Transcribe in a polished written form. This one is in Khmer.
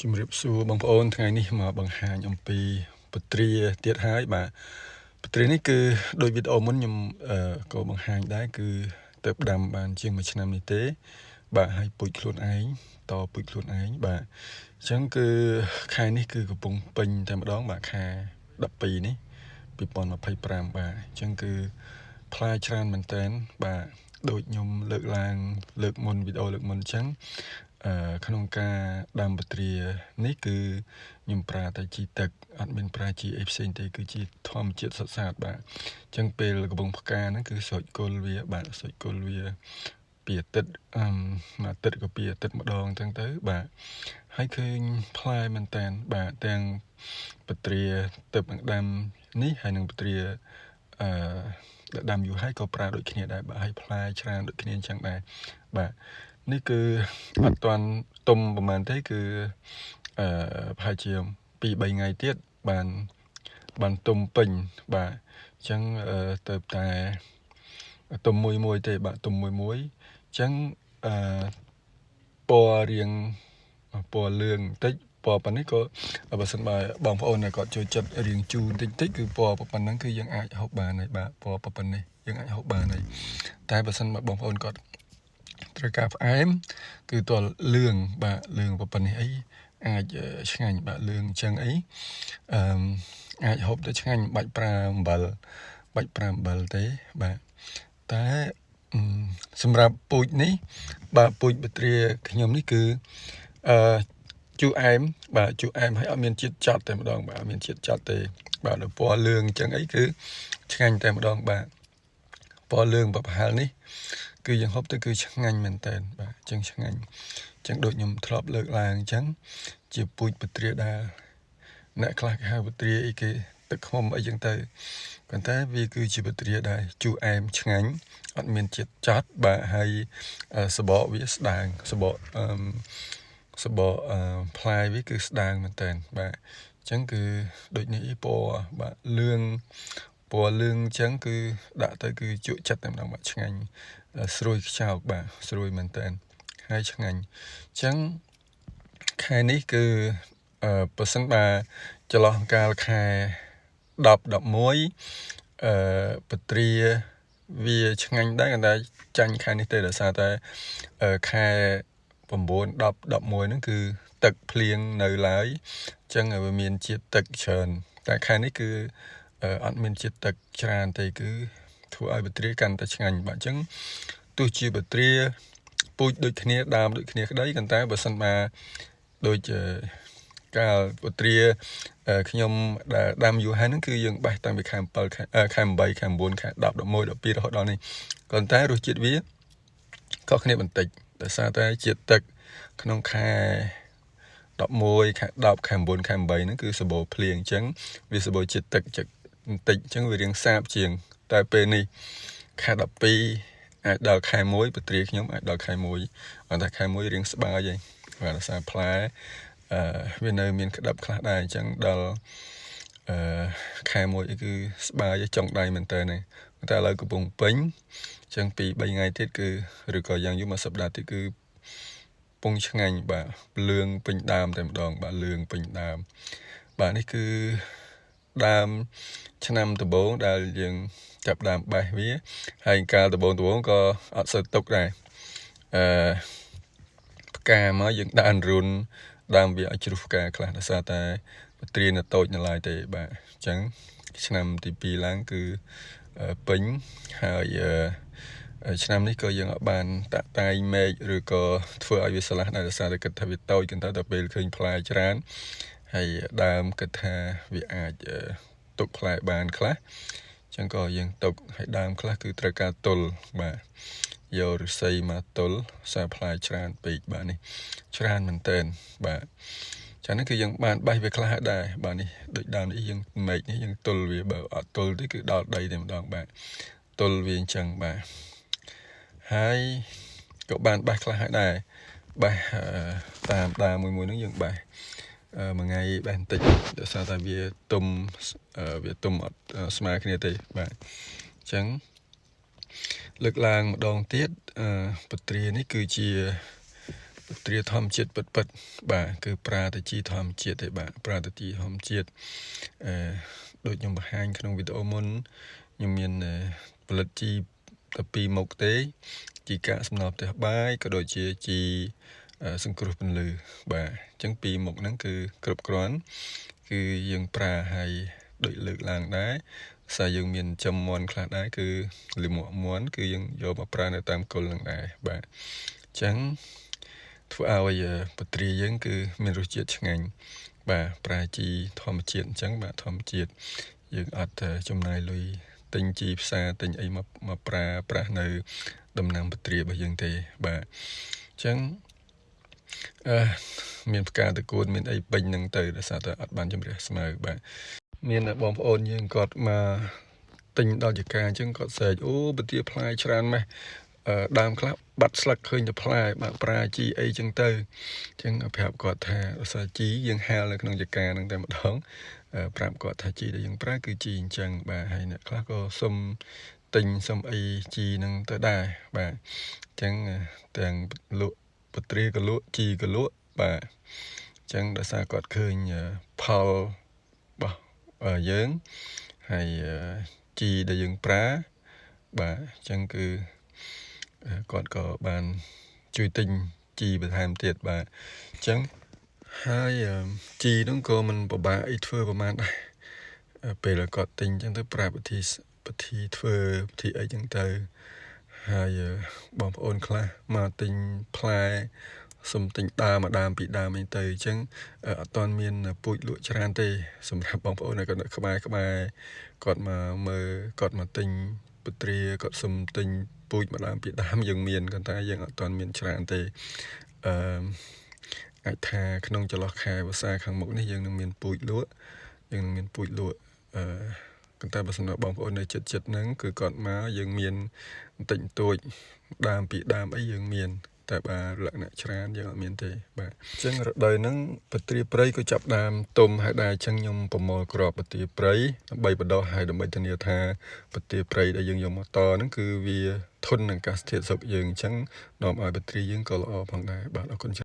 ជំរាបសួរបងប្អូនថ្ងៃនេះមកបង្ហាញអំពីពទ្រាទៀតហើយបាទពទ្រានេះគឺដោយវីដេអូមុនខ្ញុំក៏បង្ហាញដែរគឺទៅដាំបានជាង1ឆ្នាំនេះទេបាទហើយពូជខ្លួនឯងតពូជខ្លួនឯងបាទអញ្ចឹងគឺខែនេះគឺកំពុងពេញតែម្ដងបាទខែ12នេះ2025បាទអញ្ចឹងគឺផ្លែច្រើនមែនតើបាទដូចខ្ញុំលើកមុនវីដេអូលើកមុនអញ្ចឹងក្នុងការដាំពទ្រានេះគឺខ្ញុំប្រើតែជីទឹកអត់មានប្រើជីអីផ្សេងទេគឺជាធម្មជាតិសុទ្ធសាធបាទអញ្ចឹងពេលកំពុងផ្កាហ្នឹងគឺស្រោចគល់វាបាទស្រោចគល់វាពីអាទិត្យមួយអាទិត្យក៏ពីអាទិត្យម្ដងអញ្ចឹងទៅបាទហើយឃើញផ្លែមែនតើបាទទាំងពទ្រាទឹកនឹងដាំនេះហើយនឹងពទ្រាដែលដាំយូរហើយក៏ប្រើដូចគ្នាដែរបាទហើយផ្លែច្រើនដូចគ្នាអញ្ចឹងដែរបាទនេះគឺអត់ទាន់ទុំប្រហែលទេគឺប្រហែលជា2-3ថ្ងៃទៀតបានទុំពេញបាទអញ្ចឹងទៅតែទុំមួយទេបាទទុំមួយអញ្ចឹងពណ៌រៀងពណ៌លឿងបន្តិចពណ៌ប៉ុណ្នេះក៏បើសិនបើបងប្អូនគាត់ចូលចិត្តរៀងជូរបន្តិចគឺពណ៌ប៉ុណ្ណឹងគឺយើងអាចហូបបានហើយបាទពណ៌ប៉ុណ្នេះយើងអាចហូបបានហើយតែបើសិនបើបងប្អូនគាត់ត្រូវការផ្អែមគឺតលលឿងបាទលឿងប៉ុណ្នេះអីអាចឆ្ងាញ់បាទលឿងអញ្ចឹងអីអាចហូបទៅឆ្ងាញ់បាច់ប្រើអំបិលទេបាទតែសម្រាប់ពូជនេះបាទពូជពទ្រាខ្ញុំនេះគឺជូរអែមបាទជូរអែមហើយអត់មានជាតិចាត់តែម្ដងបាទអត់មានជាតិចាត់ទេបាទដល់ពណ៌លឿងអញ្ចឹងអីគឺឆ្ងាញ់តែម្ដងបាទពណ៌លឿងប្រហែលនេះគឺយើងហូបទៅគឺឆ្ងាញ់មែនតើបាទអញ្ចឹងឆ្ងាញ់អញ្ចឹងដូចខ្ញុំធ្លាប់លើកឡើងអញ្ចឹងជាពូជពទ្រាដែលអ្នកខ្លះគេហៅពទ្រាអីគេទឹកឃ្មុំអីចឹងទៅប៉ុន្តែវាគឺជាពទ្រាដែលជូរអែមឆ្ងាញ់អត់មានជាតិចាត់បាទហើយសបកវាស្ដើងសបកផ្លែវាគឺស្ដើងមែនតើបាទអញ្ចឹងគឺដូចនេះពណ៌បាទលឿងពណ៌លឿងអញ្ចឹងគឺដាក់ទៅគឺជក់ចិត្តតែម្ដងបាទឆ្ងាញ់ស្រួយខ្ចោកបាទស្រួយមែនតើហើយឆ្ងាញ់អញ្ចឹងខែនេះគឺបើសិនបើចន្លោះកាលខែ10 11ពទ្រាវាឆ្ងាញ់ដែរតែចាញ់ខែនេះទេដោយសារតែខែ9 10 11ហ្នឹងគឺទឹកភ្លៀងនៅឡើយអញ្ចឹងវាមានជាតិទឹកច្រើនតែខែនេះគឺអត់មានជាតិទឹកច្រើនទេគឺធ្វើឲ្យពទ្រាកាន់តែឆ្ងាញ់បាទអញ្ចឹងទោះជាពទ្រាពូជដូចគ្នាដើមដូចគ្នាក្តីប៉ុន្តែបើសិនមកដូចកាលពទ្រាខ្ញុំដែលដាំយូរហើយហ្នឹងគឺយើងបេះតាំងពីខែ7ខែ8ខែ9ខែ10 11 12រហូតដល់នេះប៉ុន្តែរសជាតិវាខុសគ្នាបន្តិចដោយសារតែជាតិទឹកក្នុងខែ11ខែ10ខែ9ខែ8ហ្នឹងគឺសម្បូរភ្លៀងអញ្ចឹងវាសម្បូរជាតិទឹកបន្តិចអញ្ចឹងវារៀងសាបជាងតែពេលនេះខែ12អាចដល់ខែ1ពទ្រាខ្ញុំអាចដល់ខែ1ប៉ុន្តែខែ1រៀងស្បើយហើយបាទដោយសារផ្លែវានៅមានក្តឹបខ្លះដែរអញ្ចឹងដល់ខែ1គឺស្បើយចុងដៃមែនតើតែឥឡូវកំពុងពេញអញ្ចឹង2-3ថ្ងៃទៀតគឺឬក៏យ៉ាងយូរមួយសប្តាហ៍ទៀតគឺពងឆ្ងាញ់បាទលឿងពេញដើមតែម្ដងបាទលឿងពេញដើមបាទនេះគឺដើមឆ្នាំដំបូងដែលយើងចាប់ដើមបេះវាហើយកាលដំបូងក៏អត់សូវទុកដែរផ្កាមកយើងដាក់អន្រុនដើមវាឲ្យជ្រុះផ្កាខ្លះដោយសារតែពទ្រានៅតូចនៅឡើយទេបាទអញ្ចឹងឆ្នាំទី2ឡើងគឺពេញហើយឆ្នាំនេះក៏យើងអត់បានតាក់តែងមេឃឬក៏ធ្វើឲ្យវាស្រឡះដែរដោយសារតែគិតថាវាតូចគិតទៅដល់ពេលឃើញផ្លែច្រើនហើយដើមគិតថាវាអាចទុកផ្លែបានខ្លះអញ្ចឹងក៏យើងទុកឲ្យដើមខ្លះគឺត្រូវការទល់បាទយកឫស្សីមកទល់សារផ្លែច្រើនពេកបាទនេះច្រើនមែនតើបាទចា៎នេះគឺយើងបានបេះវាខ្លះដែរបាទនេះដូចដើមនេះយើងមេឃនេះយើងទល់វាបើអត់ទល់ទេគឺដល់ដីតែម្ដងបាទទល់វាអញ្ចឹងបាទហើយក៏បានបេះខ្លះហើយដែរបេះតាមដើមមួយហ្នឹងយើងបេះមួយថ្ងៃបេះបន្តិចដោយសារតែវាទុំអត់ស្មើគ្នាទេបាទអញ្ចឹងលើកឡើងម្ដងទៀតពទ្រានេះគឺជា ពត្រាធម្មជាតិពិតបាទគឺប្រើតែជីធម្មជាតិទេបាទប្រើតែជីធម្មជាតិដូចខ្ញុំបង្ហាញក្នុងវីដេអូមុនខ្ញុំមានផលិតជីតែ2មុខទេជីកាកសំណល់ផ្ទះបាយក៏ដូចជាជីសង្គ្រោះពន្លឺបាទអញ្ចឹង2មុខហ្នឹងគឺគ្រប់គ្រាន់គឺយើងប្រើឲ្យដូចលើកឡើងដែរសារយើងមានចំមន់ខ្លះដែរគឺលាមកមន់គឺយើងយកមកប្រើនៅតាមគល់ហ្នឹងដែរបាទអញ្ចឹងធ្វើឲ្យពត្រាយើងគឺមានរសជាតិឆ្ងាញ់បាទប្រើជីធម្មជាតិអញ្ចឹងបាទធម្មជាតិយើងអត់ចំណាយលុយទិញជីផ្សារទិញអីមកប្រើប្រាស់នៅដំណាំពត្រារបស់យើងទេបាទអញ្ចឹងមានផ្កាតកួនមានអីពេញហ្នឹងទៅដោយសារតែអត់បានជំរះស្មៅបាទមានបងប្អូនយើងគាត់មកទិញដល់ចការអញ្ចឹងគាត់សើចអូពទាផ្លែច្រើនម៉េះដើមខ្លះបាត់ស្លឹកឃើញតែផ្លែបាទប្រើជីអីចឹងទៅអញ្ចឹងប្រាប់គាត់ថាឧស្សាហ៍ជីយើងហាលនៅក្នុងចការហ្នឹងតែម្ដងប្រាប់គាត់ថាជីដែលយើងប្រើគឺជីអញ្ចឹងបាទហើយអ្នកខ្លះក៏សុំទិញសុំអីជីហ្នឹងទៅដែរបាទអញ្ចឹងទាំងលក់ពត្រាក៏លក់ជីក៏លក់បាទអញ្ចឹងដោយសារគាត់ឃើញផលរបស់យើងហើយជីដែលយើងប្រើបាទអញ្ចឹងគឺគាត់ក៏បានជួយទិញជីបន្ថែមទៀតបាទអញ្ចឹងហើយជីនោះក៏មិនពិបាកអីធ្វើប្រហែលដែរពេលគាត់ទិញអញ្ចឹងទៅប្រើវិធីធ្វើវិធីអីអញ្ចឹងទៅហើយបងប្អូនខ្លះមកទិញផ្លែសុំទិញដើមមួយដើមពីរដើមអីទៅអញ្ចឹងអត់ទាន់មានពូជលក់ច្រើនទេសម្រាប់បងប្អូនគាត់នៅក្បែរគាត់មកមើលគាត់មកទិញពត្រាគាត់សុំទិញពូជមួយដើមពីរដើមយើងមានប៉ុន្តែយើងអត់ទាន់មានច្រើនទេអាចថាក្នុងចន្លោះខែវស្សាខាងមុខនេះយើងនឹងមានពូជលក់ប៉ុន្តែបើសិនបងប្អូននៅចិត្តហ្នឹងគឺគាត់មកយើងមានបន្តិចបន្តួចដើមពីរដើមអីយើងមានតែបាទលក្ខណៈច្រើនយើងអត់មានទេបាទអញ្ចឹងរដូវហ្នឹងពត្រាព្រៃក៏ចាប់ដើមទុំហើយដែរអញ្ចឹងខ្ញុំប្រមូលគ្រាប់ពត្រាព្រៃដើម្បីបដោះហើយដើម្បីធានាថាពត្រាព្រៃដែលយើងយកមកតហ្នឹងគឺវាធន់នឹងអាកាសធាតុស្រុកយើងអញ្ចឹងនាំឲ្យពត្រាយើងក៏ល្អផងដែរបាទអរគុណ